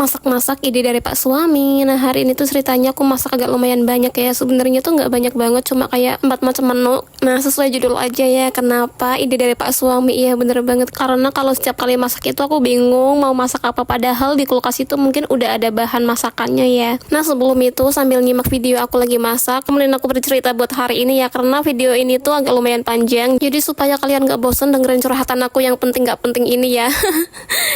Masak-masak ide dari Pak Suami. Nah, hari ini tuh ceritanya aku masak agak lumayan banyak ya. Sebenarnya tuh nggak banyak banget, cuma kayak 4 macam menu. Nah, sesuai judul aja ya. Kenapa ide dari Pak Suami? Iya bener banget. Karena kalau setiap kali masak itu aku bingung mau masak apa. Padahal di kulkas itu mungkin udah ada bahan masakannya ya. Nah, sebelum itu sambil nyimak video aku lagi masak, kemudian aku bercerita buat hari ini ya. Karena video ini tuh agak lumayan panjang. Jadi supaya kalian gak bosen dengerin curhatan aku yang penting gak penting ini ya.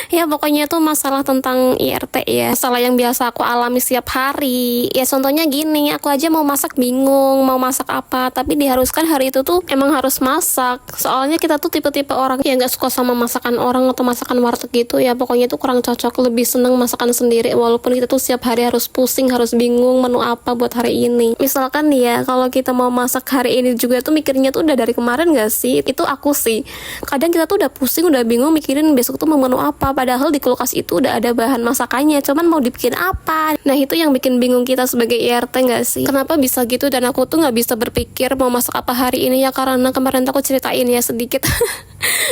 Ya pokoknya tuh masalah tentang IRT ya, masalah yang biasa aku alami setiap hari. Ya contohnya gini, aku aja mau masak bingung mau masak apa, tapi diharuskan hari itu tuh emang harus masak. Soalnya kita tuh tipe-tipe orang yang gak suka sama masakan orang atau masakan warteg gitu ya. Pokoknya tuh kurang cocok, lebih seneng masakan sendiri. Walaupun kita tuh setiap hari harus pusing, harus bingung menu apa buat hari ini. Misalkan ya, kalau kita mau masak hari ini juga tuh mikirnya tuh udah dari kemarin gak sih? Itu aku sih. Kadang kita tuh udah pusing, udah bingung mikirin besok tuh mau menu apa. Padahal di kulkas itu udah ada bahan masakannya, cuman mau dibikin apa. Nah itu yang bikin bingung kita sebagai IRT gak sih? Kenapa bisa gitu dan aku tuh gak bisa berpikir mau masak apa hari ini ya. Karena kemarin tuh aku ceritain ya sedikit.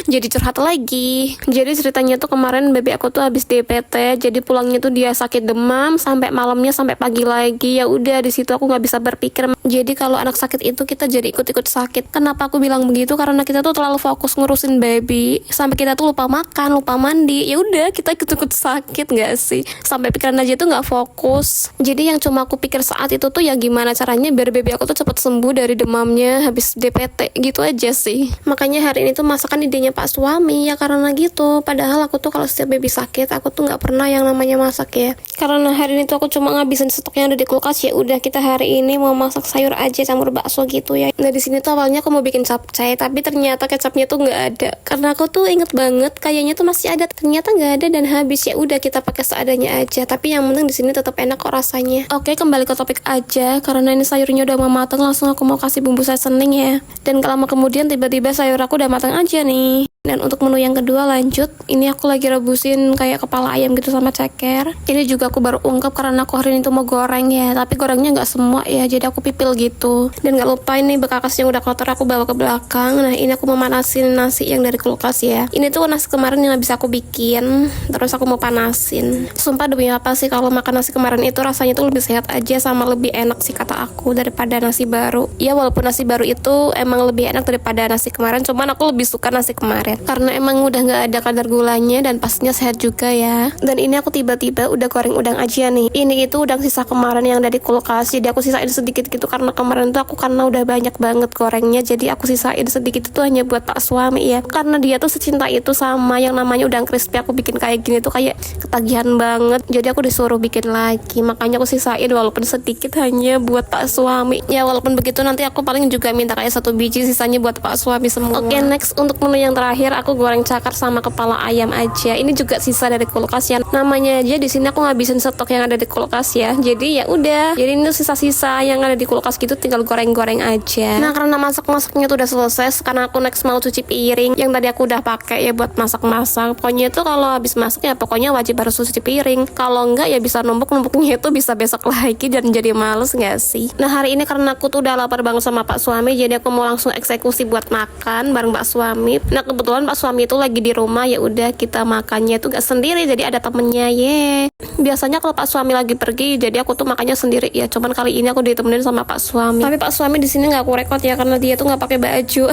Jadi curhat lagi. Jadi ceritanya tuh kemarin baby aku tuh habis DPT. Jadi pulangnya tuh dia sakit demam sampai malamnya sampai pagi lagi. Ya udah di situ aku nggak bisa berpikir. Jadi kalau anak sakit itu kita jadi ikut-ikut sakit. Kenapa aku bilang begitu? Karena kita tuh terlalu fokus ngurusin baby sampai kita tuh lupa makan, lupa mandi. Ya udah kita ikut-ikut sakit nggak sih? Sampai pikiran aja tuh nggak fokus. Jadi yang cuma aku pikir saat itu tuh ya gimana caranya biar baby aku tuh cepat sembuh dari demamnya habis DPT gitu aja sih. Makanya hari ini tuh masakan idenya Pak Suami ya karena gitu. Padahal aku tuh kalau setiap baby sakit aku tuh nggak pernah yang namanya masak ya. Karena hari ini tuh aku cuma ngabisin stok yang ada di kulkas. Ya udah kita hari ini mau masak sayur aja campur bakso gitu ya. Nah di sini tuh awalnya aku mau bikin capcay tapi ternyata kecapnya tuh nggak ada. Karena aku tuh inget banget kayaknya tuh masih ada, ternyata nggak ada dan habis. Ya udah kita pakai seadanya aja. Tapi yang penting di sini tetap enak kok rasanya. Oke kembali ke topik aja. Karena ini sayurnya udah mau matang, langsung aku mau kasih bumbu seasoning ya. Dan lama kemudian tiba-tiba sayur aku udah matang aja nih. Dan untuk menu yang kedua lanjut, ini aku lagi rebusin kayak kepala ayam gitu sama ceker. Ini juga aku baru ungkep karena aku hari ini tuh mau goreng ya, tapi gorengnya nggak semua ya, jadi aku pipil gitu. Dan nggak lupa ini bekas yang udah kotor aku bawa ke belakang. Nah ini aku mau manasin nasi yang dari kulkas ya. Ini tuh nasi kemarin yang habis aku bikin, terus aku mau panasin. Sumpah demi apa sih kalau makan nasi kemarin itu rasanya tuh lebih sehat aja sama lebih enak sih kata aku daripada nasi baru. Ya walaupun nasi baru itu emang lebih enak daripada nasi kemarin, cuman aku lebih suka nasi kemarin karena emang udah nggak ada kadar gulanya dan pastinya sehat juga ya. Dan ini aku tiba-tiba udah goreng udang aja nih. Ini itu udang sisa kemarin yang dari kulkas, jadi aku sisain sedikit gitu karena kemarin tuh aku karena udah banyak banget gorengnya, jadi aku sisain sedikit itu hanya buat Pak Suami ya. Karena dia tuh secinta itu sama yang namanya udang crispy. Aku bikin kayak gini tuh kayak ketagihan banget, jadi aku disuruh bikin lagi, makanya aku sisain walaupun sedikit hanya buat Pak Suami ya. Walaupun begitu nanti aku paling juga minta kayak 1 biji, sisanya buat Pak Suami semua. Oke next untuk menu yang terakhir aku goreng cakar sama kepala ayam aja. Ini juga sisa dari kulkas ya. Namanya aja di sini aku ngabisin stok yang ada di kulkas ya. Jadi ya udah. Jadi ini sisa-sisa yang ada di kulkas gitu tinggal goreng-goreng aja. Nah, karena masak-masaknya tuh udah selesai, sekarang aku next mau cuci piring yang tadi aku udah pakai ya buat masak-masak. Pokoknya itu kalau habis masak ya pokoknya wajib harus cuci piring. Kalau enggak ya bisa numpuk-numpuknya itu bisa besok lagi dan jadi males enggak sih? Nah, hari ini karena aku tuh udah lapar banget sama Pak Suami, jadi aku mau langsung eksekusi buat makan bareng Pak Suami. Nah, kebetulan Pak Suami itu lagi di rumah, ya udah kita makannya itu gak sendiri, jadi ada temennya ye. Biasanya kalau Pak Suami lagi pergi, jadi aku tuh makannya sendiri ya. Cuman kali ini aku ditemenin sama Pak Suami. Tapi Pak Suami di sini nggak aku rekod ya karena dia tuh nggak pakai baju.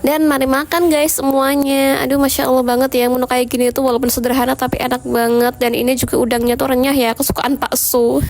Dan mari makan guys semuanya. Aduh masya Allah banget ya menu kayak gini tuh walaupun sederhana tapi enak banget. Dan ini juga udangnya tuh renyah ya, kesukaan Pak Su.